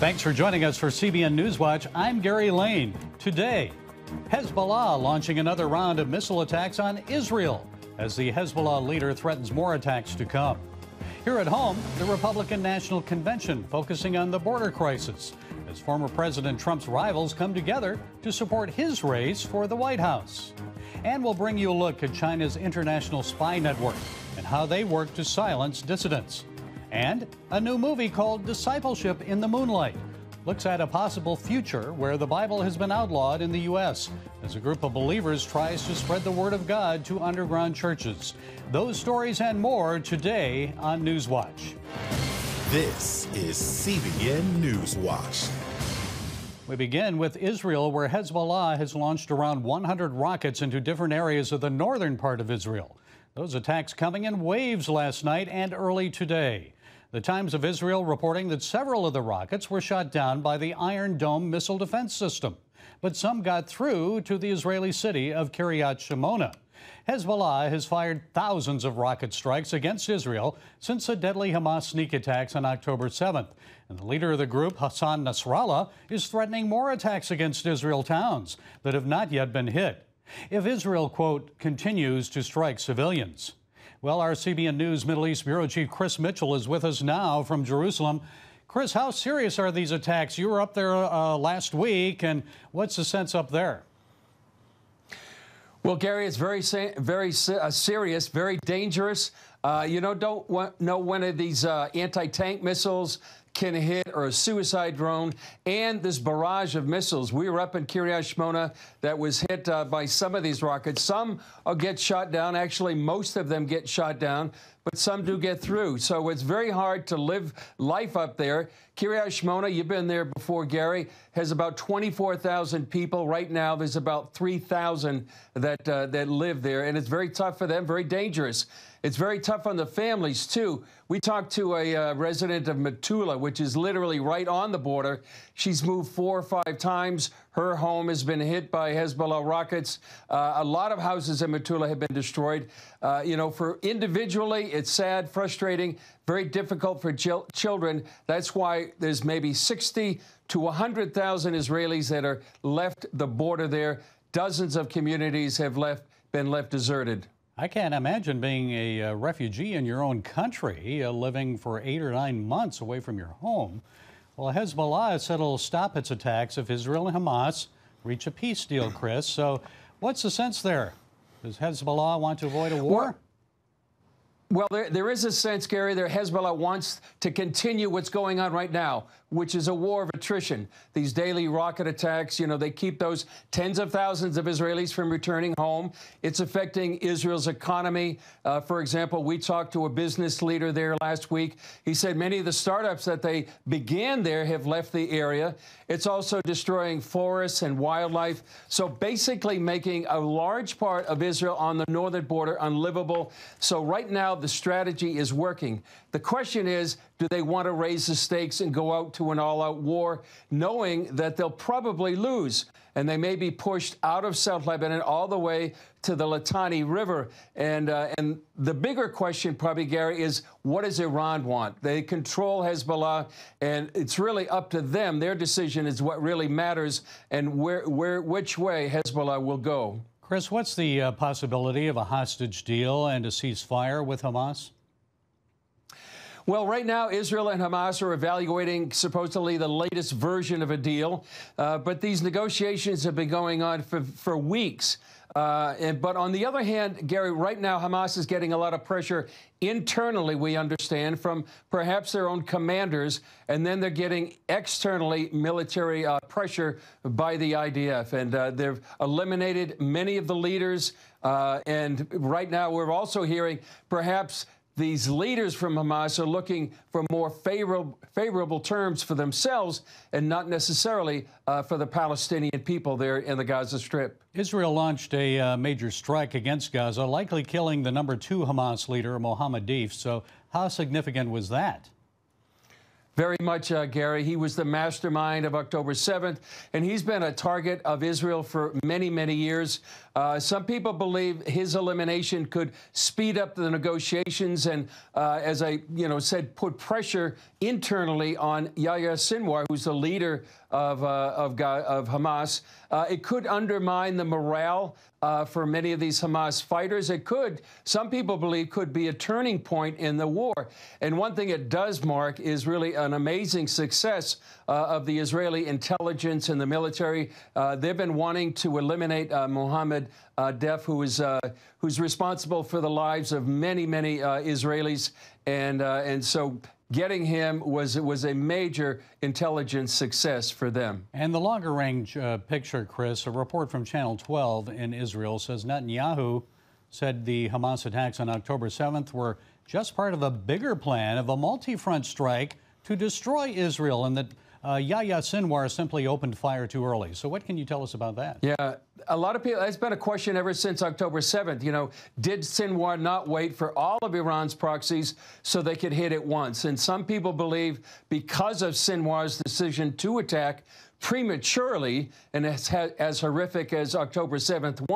Thanks for joining us for CBN NewsWatch. I'm Gary Lane. Today, Hezbollah launching another round of missile attacks on Israel as the Hezbollah leader threatens more attacks to come. Here at home, the Republican National Convention focusing on the border crisis as former President Trump's rivals come together to support his race for the White House. And we'll bring you a look at China's international spy network and how they work to silence dissidents. And a new movie called Discipleship in the Moonlight looks at a possible future where the Bible has been outlawed in the U.S. as a group of believers tries to spread the word of God to underground churches. Those stories and more today on NewsWatch. This is CBN NewsWatch. We begin with Israel, where Hezbollah has launched around 100 rockets into different areas of the northern part of Israel. Those attacks coming in waves last night and early today. The Times of Israel reporting that several of the rockets were shot down by the Iron Dome missile defense system, but some got through to the Israeli city of Kiryat Shimona. Hezbollah has fired thousands of rocket strikes against Israel since the deadly Hamas sneak attacks on October 7th. And the leader of the group, Hassan Nasrallah, is threatening more attacks against Israel towns that have not yet been hit if Israel, quote, continues to strike civilians. Well, our CBN News Middle East Bureau Chief Chris Mitchell is with us now from Jerusalem. Chris, how serious are these attacks? You were up there last week, and what's the sense up there? Well, Gary, it's very serious, very dangerous. Don't know when of these anti-tank missiles can hit, or a suicide drone, and this barrage of missiles. We were up in Kiryat Shimona that was hit by some of these rockets. Some get shot down. Actually, most of them get shot down, but some do get through. So it's very hard to live life up there. Kiryat Shimona, you've been there before, Gary, has about 24,000 people. Right now, there's about 3,000 that live there, and it's very tough for them, very dangerous. It's very tough on the families, too. We talked to a resident of Metula, which is literally right on the border. She's moved 4 or 5 times. Her home has been hit by Hezbollah rockets. A lot of houses in Metula have been destroyed. For individually, it's sad, frustrating, very difficult for children. That's why there's maybe 60 to 100,000 Israelis that are left the border there. Dozens of communities have been left deserted. I can't imagine being a refugee in your own country, living for 8 or 9 months away from your home. Well, Hezbollah said it'll stop its attacks if Israel and Hamas reach a peace deal, Chris. So what's the sense there? Does Hezbollah want to avoid a war? Well, there is a sense, Gary, that Hezbollah wants to continue what's going on right now, which is a war of attrition. These daily rocket attacks, they keep those tens of thousands of Israelis from returning home. It's affecting Israel's economy. For example, we talked to a business leader there last week. He said many of the startups that they began there have left the area. It's also destroying forests and wildlife. So basically making a large part of Israel on the northern border unlivable. So right now, the strategy is working. The question is, do they want to raise the stakes and go out to an all-out war, knowing that they'll probably lose, and they may be pushed out of South Lebanon all the way to the Litani River? And the bigger question, probably, Gary, is what does Iran want? They control Hezbollah, and it's really up to them. Their decision is what really matters, and which way Hezbollah will go. Chris, what's the possibility of a hostage deal and a ceasefire with Hamas? Well, right now, Israel and Hamas are evaluating supposedly the latest version of a deal. But these negotiations have been going on for weeks. But on the other hand, Gary, right now, Hamas is getting a lot of pressure internally, we understand, from perhaps their own commanders. And then they're getting externally military pressure by the IDF. And they've eliminated many of the leaders. And right now, we're also hearing perhaps these leaders from Hamas are looking for more favorable terms for themselves and not necessarily for the Palestinian people there in the Gaza Strip. Israel launched a major strike against Gaza, likely killing the #2 Hamas leader, Mohammed Deif. So how significant was that? Very much, Gary. He was the mastermind of October 7th, and he's been a target of Israel for many, many years. Some people believe his elimination could speed up the negotiations and, as I said, put pressure internally on Yahya Sinwar, who's the leader of Hamas. It could undermine the morale for many of these Hamas fighters. It could, some people believe, could be a turning point in the war. And one thing it does mark is really an amazing success of the Israeli intelligence and the military. They've been wanting to eliminate Mohammed Deif, who's responsible for the lives of many Israelis, and so getting him was a major intelligence success for them. And the longer-range picture, Chris, a report from Channel 12 in Israel says Netanyahu said the Hamas attacks on October 7th were just part of a bigger plan of a multi-front strike to destroy Israel, and that Yahya Sinwar simply opened fire too early. So what can you tell us about that? Yeah, a lot of people, it's been a question ever since October 7th. You know, did Sinwar not wait for all of Iran's proxies so they could hit at once? And some people believe because of Sinwar's decision to attack prematurely, and as horrific as October 7th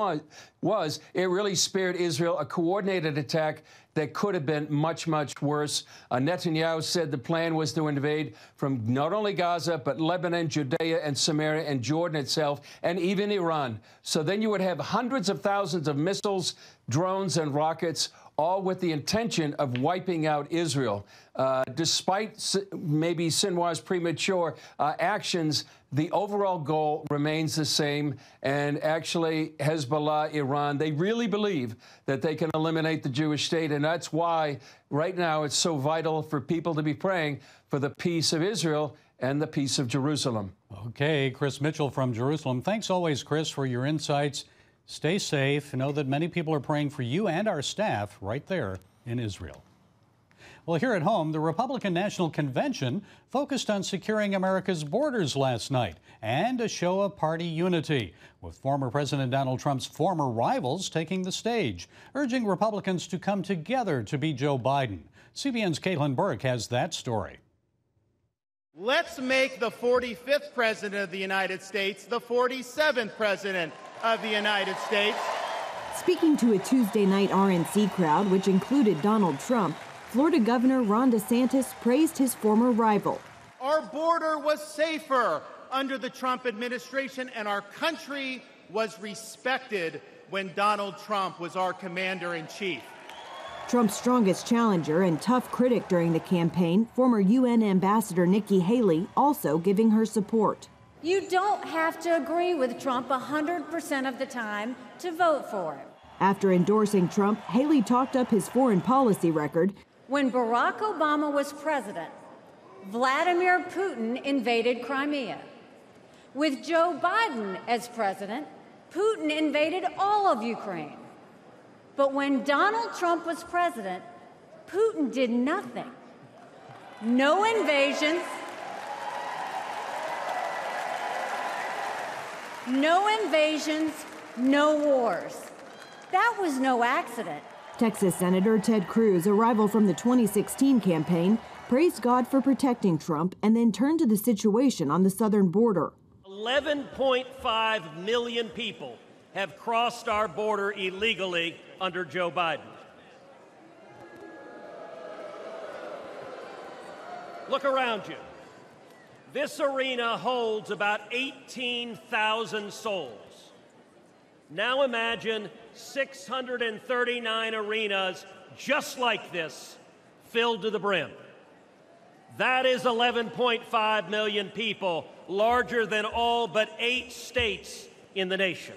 was, it really spared Israel a coordinated attack that could have been much worse. Netanyahu said the plan was to invade from not only Gaza, but Lebanon, Judea, and Samaria, and Jordan itself, and even Iran. So then you would have hundreds of thousands of missiles, drones, and rockets, all with the intention of wiping out Israel. Despite maybe Sinwar's premature actions, the overall goal remains the same. And actually, Hezbollah, Iran, they really believe that they can eliminate the Jewish state. And that's why right now it's so vital for people to be praying for the peace of Israel and the peace of Jerusalem. Okay, Chris Mitchell from Jerusalem. Thanks always, Chris, for your insights. Stay safe. Know that many people are praying for you and our staff right there in Israel. Well, here at home, the Republican National Convention focused on securing America's borders last night and a show of party unity, with former President Donald Trump's former rivals taking the stage, urging Republicans to come together to beat Joe Biden. CBN's Caitlin Burke has that story. Let's make the 45th President of the United States the 47th President of the United States. Speaking to a Tuesday night RNC crowd, which included Donald Trump, Florida Governor Ron DeSantis praised his former rival. Our border was safer under the Trump administration, and our country was respected when Donald Trump was our commander-in-chief. Trump's strongest challenger and tough critic during the campaign, former UN Ambassador Nikki Haley, also giving her support. You don't have to agree with Trump 100% of the time to vote for him. After endorsing Trump, Haley talked up his foreign policy record. When Barack Obama was president, Vladimir Putin invaded Crimea. With Joe Biden as president, Putin invaded all of Ukraine. But when Donald Trump was president, Putin did nothing. No invasions, no wars. That was no accident. Texas Senator Ted Cruz, a rival from the 2016 campaign, praised God for protecting Trump and then turned to the situation on the southern border. 11.5 million people have crossed our border illegally under Joe Biden. Look around you. This arena holds about 18,000 souls. Now imagine 639 arenas just like this, filled to the brim. That is 11.5 million people, larger than all but 8 states in the nation.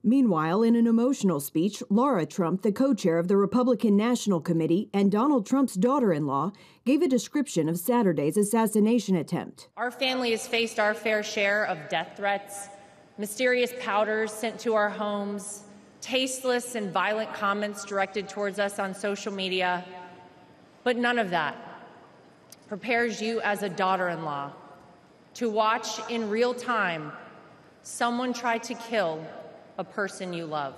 Meanwhile, in an emotional speech, Laura Trump, the co-chair of the Republican National Committee, and Donald Trump's daughter-in-law gave a description of Saturday's assassination attempt. Our family has faced our fair share of death threats, mysterious powders sent to our homes, tasteless and violent comments directed towards us on social media. But none of that prepares you as a daughter-in-law to watch in real time someone try to kill a person you love.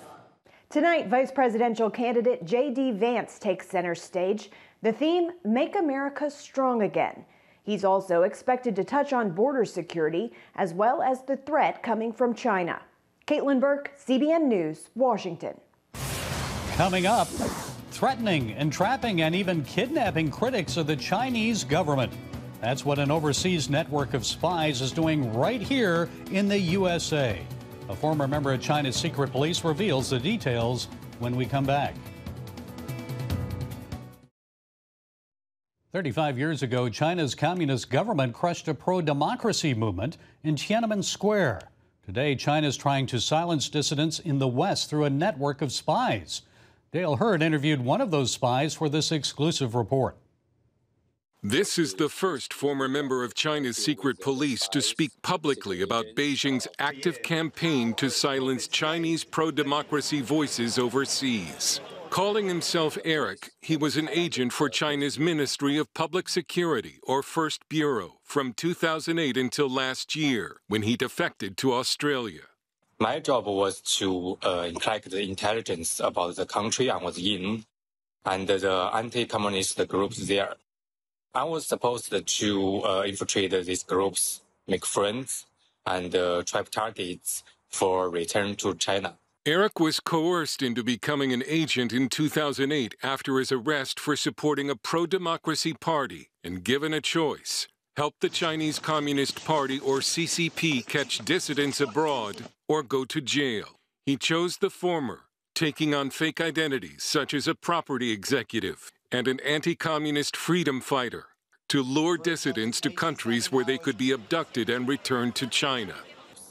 Tonight, Vice Presidential candidate J.D. Vance takes center stage. The theme, Make America Strong Again. He's also expected to touch on border security as well as the threat coming from China. Caitlin Burke, CBN News, Washington. Coming up, threatening, entrapping, and even kidnapping critics of the Chinese government. That's what an overseas network of spies is doing right here in the USA. A former member of China's secret police reveals the details when we come back. 35 years ago, China's communist government crushed a pro-democracy movement in Tiananmen Square. Today, China is trying to silence dissidents in the West through a network of spies. Dale Hurd interviewed one of those spies for this exclusive report. This is the first former member of China's secret police to speak publicly about Beijing's active campaign to silence Chinese pro-democracy voices overseas. Calling himself Eric, he was an agent for China's Ministry of Public Security, or First Bureau, from 2008 until last year, when he defected to Australia. My job was to collect the intelligence about the country I was in and the anti-communist groups there. I was supposed to infiltrate these groups, make friends, and trap targets for return to China. Eric was coerced into becoming an agent in 2008 after his arrest for supporting a pro-democracy party and given a choice: help the Chinese Communist Party, or CCP, catch dissidents abroad or go to jail. He chose the former, taking on fake identities such as a property executive and an anti-communist freedom fighter to lure dissidents to countries where they could be abducted and returned to China.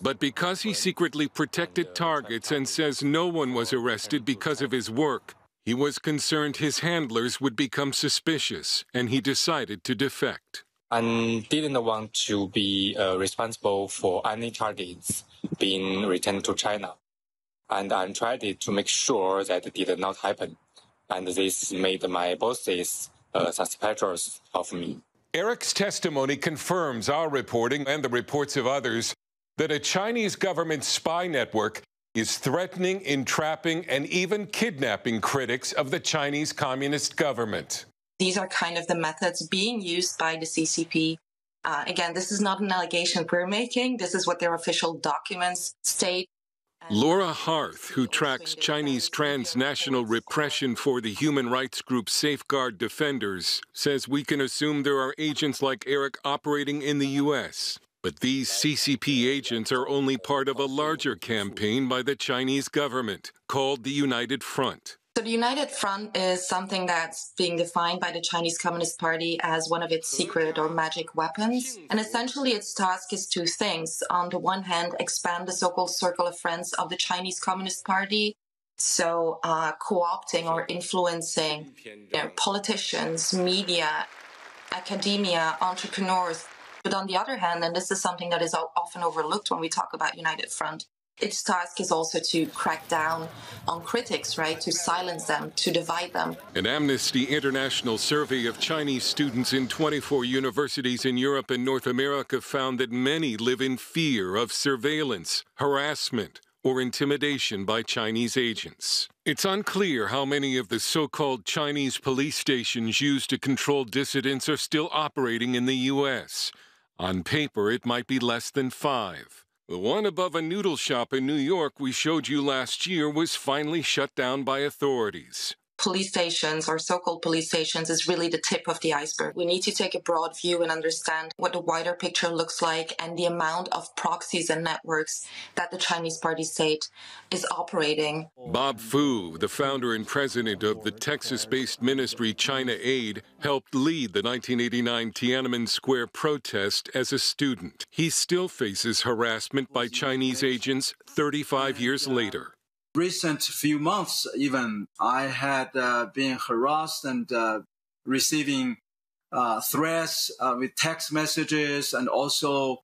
But because he secretly protected targets and says no one was arrested because of his work, he was concerned his handlers would become suspicious, and he decided to defect. I didn't want to be responsible for any targets being returned to China. And I tried to make sure that it did not happen. And this made my bosses suspicious of me. Eric's testimony confirms our reporting and the reports of others that a Chinese government spy network is threatening, entrapping, and even kidnapping critics of the Chinese Communist government. These are kind of the methods being used by the CCP. Again, this is not an allegation we're making. This is what their official documents state. Laura Harth, who tracks Chinese transnational repression for the human rights group Safeguard Defenders, says we can assume there are agents like Eric operating in the U.S. But these CCP agents are only part of a larger campaign by the Chinese government called the United Front. So the United Front is something that's being defined by the Chinese Communist Party as one of its secret or magic weapons. And essentially its task is two things. On the one hand, expand the so-called circle of friends of the Chinese Communist Party. So co-opting or influencing politicians, media, academia, entrepreneurs. But on the other hand, and this is something that is often overlooked when we talk about United Front, its task is also to crack down on critics, right? To silence them, to divide them. An Amnesty International survey of Chinese students in 24 universities in Europe and North America found that many live in fear of surveillance, harassment, or intimidation by Chinese agents. It's unclear how many of the so-called Chinese police stations used to control dissidents are still operating in the U.S. On paper, it might be less than 5. The one above a noodle shop in New York we showed you last year was finally shut down by authorities. Police stations, or so-called police stations, is really the tip of the iceberg. We need to take a broad view and understand what the wider picture looks like and the amount of proxies and networks that the Chinese Party state is operating. Bob Fu, the founder and president of the Texas-based ministry China Aid, helped lead the 1989 Tiananmen Square protest as a student. He still faces harassment by Chinese agents 35 years later. Recent few months, even, I had been harassed and receiving threats with text messages, and also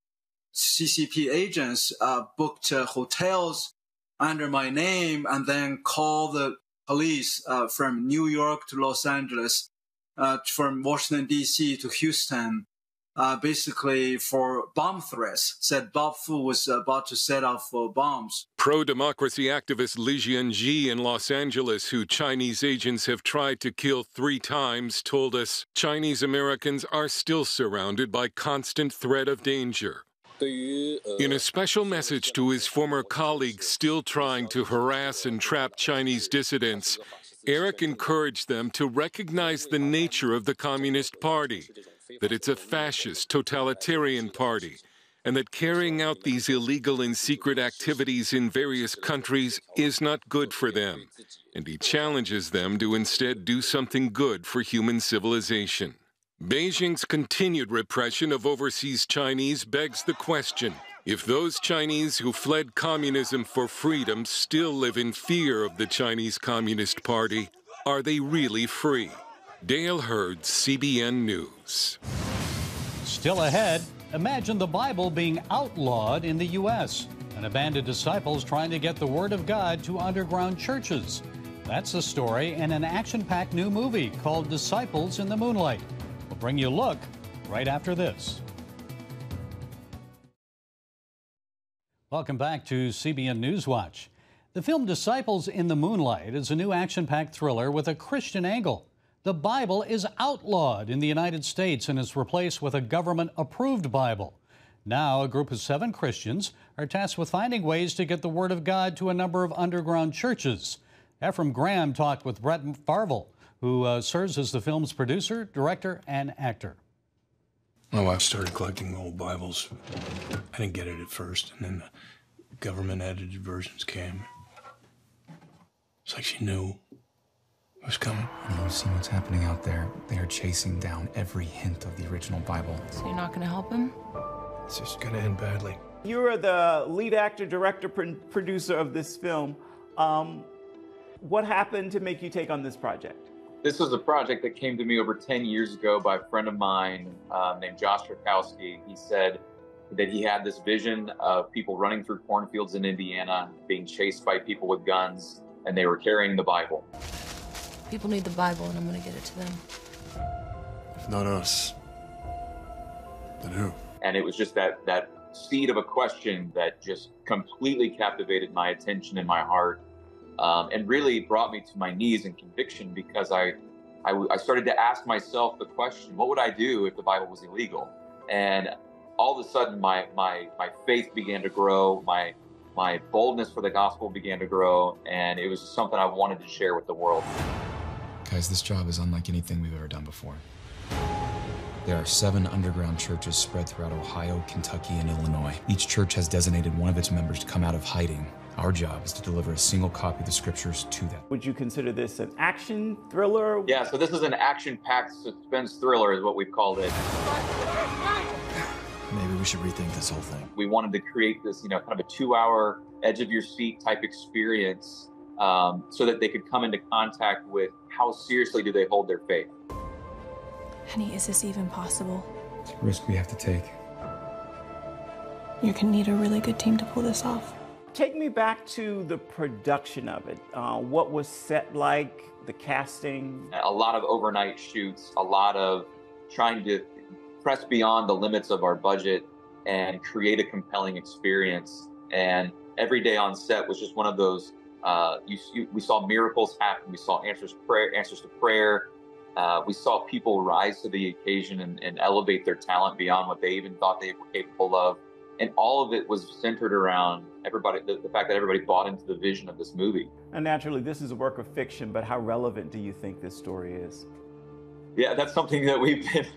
CCP agents booked hotels under my name and then called the police from New York to Los Angeles, from Washington, D.C. to Houston, basically for bomb threats. Said Bob Fu was about to set off bombs. Pro-democracy activist Li Jianji in Los Angeles, who Chinese agents have tried to kill 3 times, told us Chinese Americans are still surrounded by constant threat of danger. In a special message to his former colleagues still trying to harass and trap Chinese dissidents, Eric encouraged them to recognize the nature of the Communist Party that it's a fascist, totalitarian party, and that carrying out these illegal and secret activities in various countries is not good for them. And he challenges them to instead do something good for human civilization. Beijing's continued repression of overseas Chinese begs the question, if those Chinese who fled communism for freedom still live in fear of the Chinese Communist Party, are they really free? Dale Hurd, CBN News. Still ahead, imagine the Bible being outlawed in the U.S. and a band of disciples trying to get the Word of God to underground churches. That's the story in an action-packed new movie called Disciples in the Moonlight. We'll bring you a look right after this. Welcome back to CBN NewsWatch. The film Disciples in the Moonlight is a new action-packed thriller with a Christian angle. The Bible is outlawed in the United States and is replaced with a government-approved Bible. Now, a group of 7 Christians are tasked with finding ways to get the Word of God to a number of underground churches. Ephraim Graham talked with Brett Farvel, who serves as the film's producer, director, and actor. My wife started collecting old Bibles. I didn't get it at first, and then the government-edited versions came. It's like she knew it was coming. You see what's happening out there. They are chasing down every hint of the original Bible. So you're not going to help him? It's just going to end badly. You are the lead actor, director, producer of this film. What happened to make you take on this project? This was a project that came to me over 10 years ago by a friend of mine named Josh Strakowski. He said that he had this vision of people running through cornfields in Indiana, being chased by people with guns, and they were carrying the Bible. People need the Bible, and I'm going to get it to them. If not us, then who? And it was just that seed of a question that just completely captivated my attention and my heart. And really brought me to my knees in conviction, because I started to ask myself the question, what would I do if the Bible was illegal? And all of a sudden, my faith began to grow, my boldness for the gospel began to grow, and it was something I wanted to share with the world. Guys, this job is unlike anything we've ever done before. There are 7 underground churches spread throughout Ohio, Kentucky, and Illinois. Each church has designated one of its members to come out of hiding. Our job is to deliver a single copy of the scriptures to them. Would you consider this an action thriller? Yeah, so this is an action-packed suspense thriller is what we've called it. Maybe we should rethink this whole thing. We wanted to create this, kind of a 2-hour edge-of-your-seat type experience so that they could come into contact with how seriously do they hold their faith. Honey, is this even possible? It's a risk we have to take. You're going to need a really good team to pull this off. Take me back to the production of it. What was set like, the casting? A lot of overnight shoots, a lot of trying to press beyond the limits of our budget and create a compelling experience. And every day on set was just one of those, we saw miracles happen. We saw answers to prayer. We saw people rise to the occasion and elevate their talent beyond what they even thought they were capable of. And all of it was centered around everybody, the fact that everybody bought into the vision of this movie. And naturally, this is a work of fiction, but how relevant do you think this story is? Yeah, that's something that we've been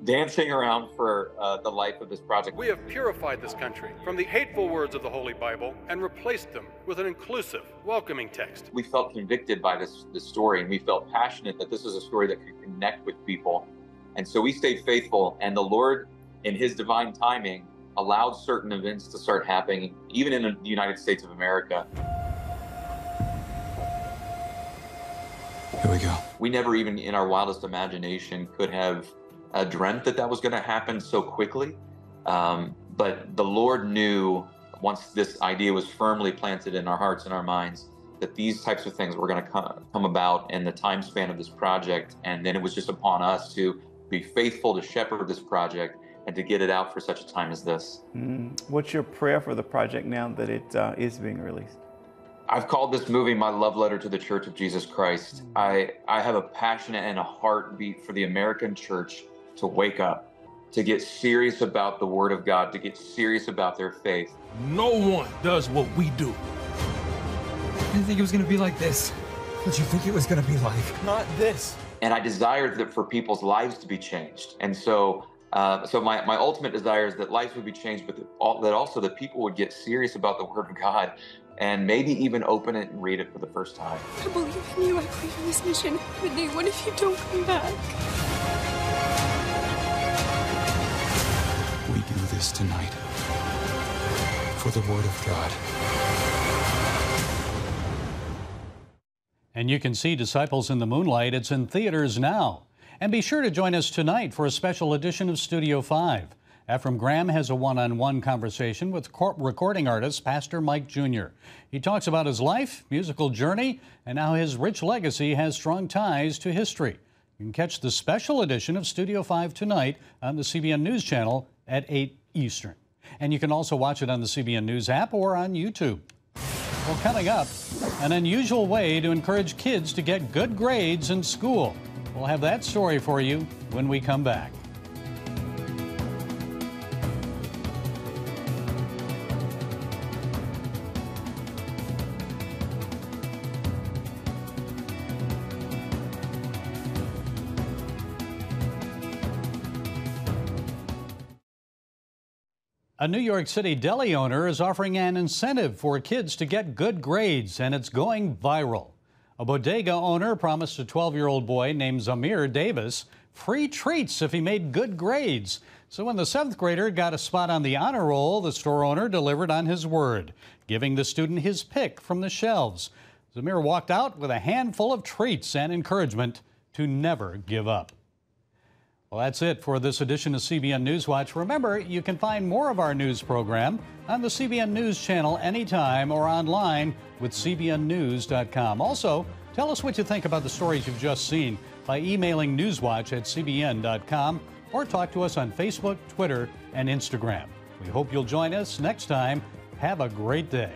dancing around for the life of this project. We have purified this country from the hateful words of the Holy Bible and replaced them with an inclusive, welcoming text. We felt convicted by this story, and we felt passionate that this is a story that could connect with people. And so we stayed faithful, and the Lord, in His divine timing, allowed certain events to start happening, even in the United States of America. Here we go. We never even in our wildest imagination could have dreamt that that was going to happen so quickly. But the Lord knew, once this idea was firmly planted in our hearts and our minds, that these types of things were going to come about in the time span of this project. And then it was just upon us to be faithful to shepherd this project and to get it out for such a time as this. What's your prayer for the project now that it is being released? I've called this movie my love letter to the Church of Jesus Christ. I have a passion and a heartbeat for the American church to wake up, to get serious about the Word of God, to get serious about their faith. No one does what we do. I didn't think it was going to be like this. What did you think it was going to be like? Not this. And I desire that for people's lives to be changed. And so my ultimate desire is that lives would be changed, but that also that people would get serious about the Word of God and maybe even open it and read it for the first time. I believe in you. I believe in this mission. But Nate, what if you don't come back? We do this tonight for the Word of God. And you can see Disciples in the Moonlight. It's in theaters now. And be sure to join us tonight for a special edition of Studio 5. Ephraim Graham has a one-on-one conversation with recording artist Pastor Mike Jr. He talks about his life, musical journey, and how his rich legacy has strong ties to history. You can catch the special edition of Studio 5 tonight on the CBN News Channel at 8 Eastern. And you can also watch it on the CBN News app or on YouTube. Well, coming up, an unusual way to encourage kids to get good grades in school. We'll have that story for you when we come back. A New York City deli owner is offering an incentive for kids to get good grades, and it's going viral. A bodega owner promised a 12-year-old boy named Zamir Davis free treats if he made good grades. So when the 7th grader got a spot on the honor roll, the store owner delivered on his word, giving the student his pick from the shelves. Zamir walked out with a handful of treats and encouragement to never give up. Well, that's it for this edition of CBN NewsWatch. Remember, you can find more of our news program on the CBN News Channel anytime or online with cbnnews.com. Also, tell us what you think about the stories you've just seen by emailing newswatch@cbn.com or talk to us on Facebook, Twitter, and Instagram. We hope you'll join us next time. Have a great day.